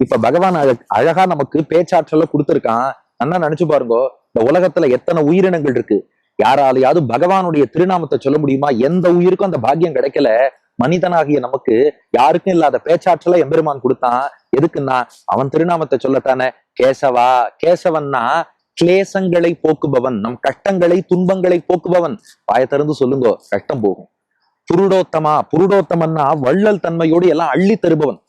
இப்ப பகவான் அழகா நமக்கு பேச்சாற்றல கொடுத்திருக்கான். நல்லா நினைச்சு பாருங்க, இந்த உலகத்துல எத்தனை உயிரினங்கள் இருக்கு. யாராலையாவது பகவானுடைய திருநாமத்தை சொல்ல முடியுமா? எந்த உயிருக்கும் அந்த பாக்கியம் கிடைக்கல. மனிதனாகிய நமக்கு யாருக்கும் இல்லாத பேச்சாற்றல எம்பெருமான் கொடுத்தான். எதுக்குன்னா அவன் திருநாமத்தை சொல்லத்தானே. கேசவா, கேசவன்னா கிளேசங்களை போக்குபவன், நம் கஷ்டங்களை துன்பங்களை போக்குபவன். வாய திறந்து சொல்லுங்க, கஷ்டம் போகும். புருடோத்தமா, புருடோத்தமன்னா வள்ளல் தன்மையோடு எல்லாம் அள்ளி தருபவன்.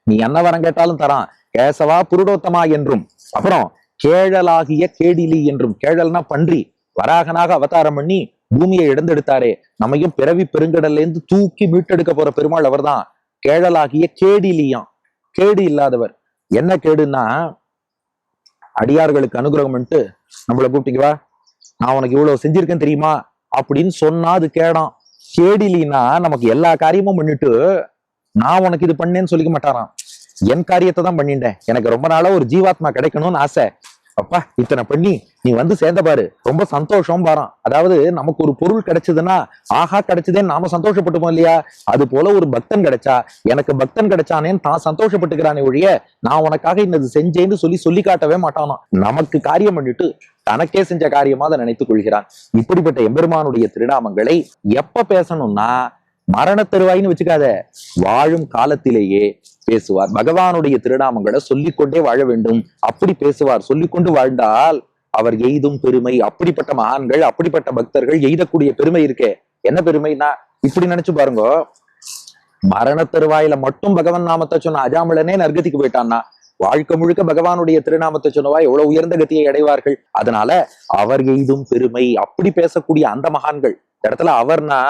நீ என்ன வரம் கேட்டாலும் தரான். கேசவா புருடோத்தமா என்றும், அப்புறம் கேழலாகிய கேடிலி என்றும். கேழல்னா பன்றி, வராகனாக அவதாரம் பண்ணி பூமியை இடந்தெடுத்தாரே, நம்மையும் பிறவி பெருங்கடல்ல இருந்து தூக்கி மீட்டெடுக்க போற பெருமாள் அவர்தான். கேழலாகிய கேடிலியாம், கேடு இல்லாதவர். என்ன கேடுன்னா, அடியார்களுக்கு அனுகிரகம் பண்ணிட்டு நம்மளை கூப்பிட்டீங்கவா, நான் உனக்கு இவ்வளவு செஞ்சிருக்கேன் தெரியுமா அப்படின்னு சொன்னா அது கேடாம். கேடிலினா நமக்கு எல்லா காரியமும் பண்ணிட்டு நான் உனக்கு இது பண்ணேன்னு சொல்லிக்க மாட்டாராம். என் காரியத்தை தான் பண்ணிட்டேன், எனக்கு ரொம்ப நாளா ஒரு ஜீவாத்மா கிடைக்கணும்னு ஆசை, அப்பா இத்தனை பண்ணி நீ வந்து சேர்ந்த பாரு, ரொம்ப சந்தோஷம் பாரான். அதாவது நமக்கு ஒரு பொருள் கிடைச்சதுன்னா ஆஹா கிடைச்சதேன்னு நாம சந்தோஷப்பட்டுப்போம் இல்லையா? அது போல ஒரு பக்தன் கிடைச்சா, எனக்கு பக்தன் கிடைச்சானேன்னு தான் சந்தோஷப்பட்டுக்கிறானே ஒழிய நான் உனக்காக இன்னது செஞ்சேன்னு சொல்லி காட்டவே மாட்டானோ. நமக்கு காரியம் பண்ணிட்டு தனக்கே செஞ்ச காரியமா அதை நினைத்துக் கொள்கிறான். இப்படிப்பட்ட எம்பெருமானுடைய திருநாமங்களை எப்ப பேசணும்னா, மரண தருவாயின்னு வச்சுக்காத, வாழும் காலத்திலேயே பேசுவார். பகவானுடைய திருநாமங்களை சொல்லிக்கொண்டே வாழ வேண்டும். அப்படி பேசுவார். சொல்லிக்கொண்டு வாழ்ந்தால் அவர் எய்தும் பெருமை. அப்படிப்பட்ட மகான்கள், அப்படிப்பட்ட பக்தர்கள் எய்தக்கூடிய பெருமை இருக்கே. என்ன பெருமைனா, இப்படி நினைச்சு பாருங்க, மரண தருவாயில மட்டும் பகவான் நாமத்தை சொன்ன அஜாமிளனே நற்கதிக்கு போயிட்டான்னா, வாழ்க்கை முழுக்க பகவானுடைய திருநாமத்தை சொன்னவா எவ்வளவு உயர்ந்த கத்தியை அடைவார்கள். அதனால அவர் எய்தும் பெருமை. அப்படி பேசக்கூடிய அந்த மகான்கள் இடத்துல அவர்னா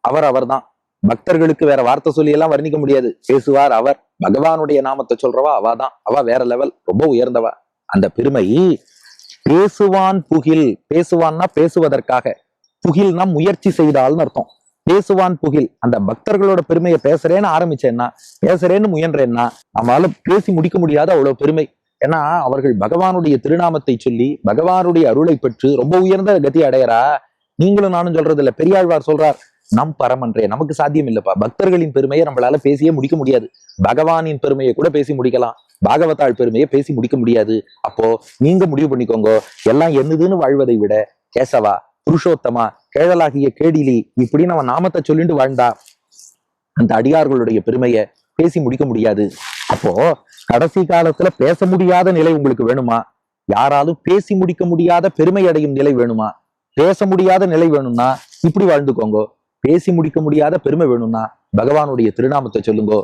அவர்தான். பக்தர்களுக்கு வேற வார்த்தை சொல்லி எல்லாம் வர்ணிக்க முடியாது. பேசுவார் அவர். பகவானுடைய நாமத்தை சொல்றவா அவாதான். அவ வேற லெவல், ரொம்ப உயர்ந்தவா. அந்த பெருமை பேசுவான் புகில். பேசுவான்னா பேசுவதற்காக, புகில்னா முயற்சி செய்தால்னு அர்த்தம். பேசுவான் புகில். அந்த பக்தர்களோட பெருமையை பேசுறேன்னு ஆரம்பிச்சேன்னா, பேசுறேன்னு முயன்றேன்னா நம்மளால பேசி முடிக்க முடியாத அவ்வளவு பெருமை. ஏன்னா அவர்கள் பகவானுடைய திருநாமத்தை சொல்லி பகவானுடைய அருளை பெற்று ரொம்ப உயர்ந்த கதி அடையறா. நீங்களும் நானும் சொல்றது இல்ல, பெரியாழ்வார் சொல்றார், நம் பரமன்றே, நமக்கு சாத்தியம் இல்லப்பா. பக்தர்களின் பெருமையை நம்மளால பேசியே முடிக்க முடியாது. பகவானின் பெருமையை கூட பேசி முடிக்கலாம், பாகவதாள் பெருமையை பேசி முடிக்க முடியாது. அப்போ நீங்க முடிவு பண்ணிக்கோங்க, எல்லாம் என்னதுன்னு வாழ்வதை விட கேசவா, புருஷோத்தமா, கேழலாகிய கேடிலி இப்படி நம்ம நாமத்தை சொல்லிட்டு வாழ்ந்தா அந்த அடியார்களுடைய பெருமையை பேசி முடிக்க முடியாது. அப்போ கடைசி காலத்துல பேச முடியாத நிலை உங்களுக்கு வேணுமா? யாராலும் பேசி முடிக்க முடியாத பெருமை அடையும் நிலை வேணுமா? பேச முடியாத நிலை வேணும்னா இப்படி வாழ்ந்துக்கோங்க. பேசி முடிக்க முடியாத பெருமை வேணும்னா பகவானுடைய திருநாமத்தை சொல்லுங்கோ.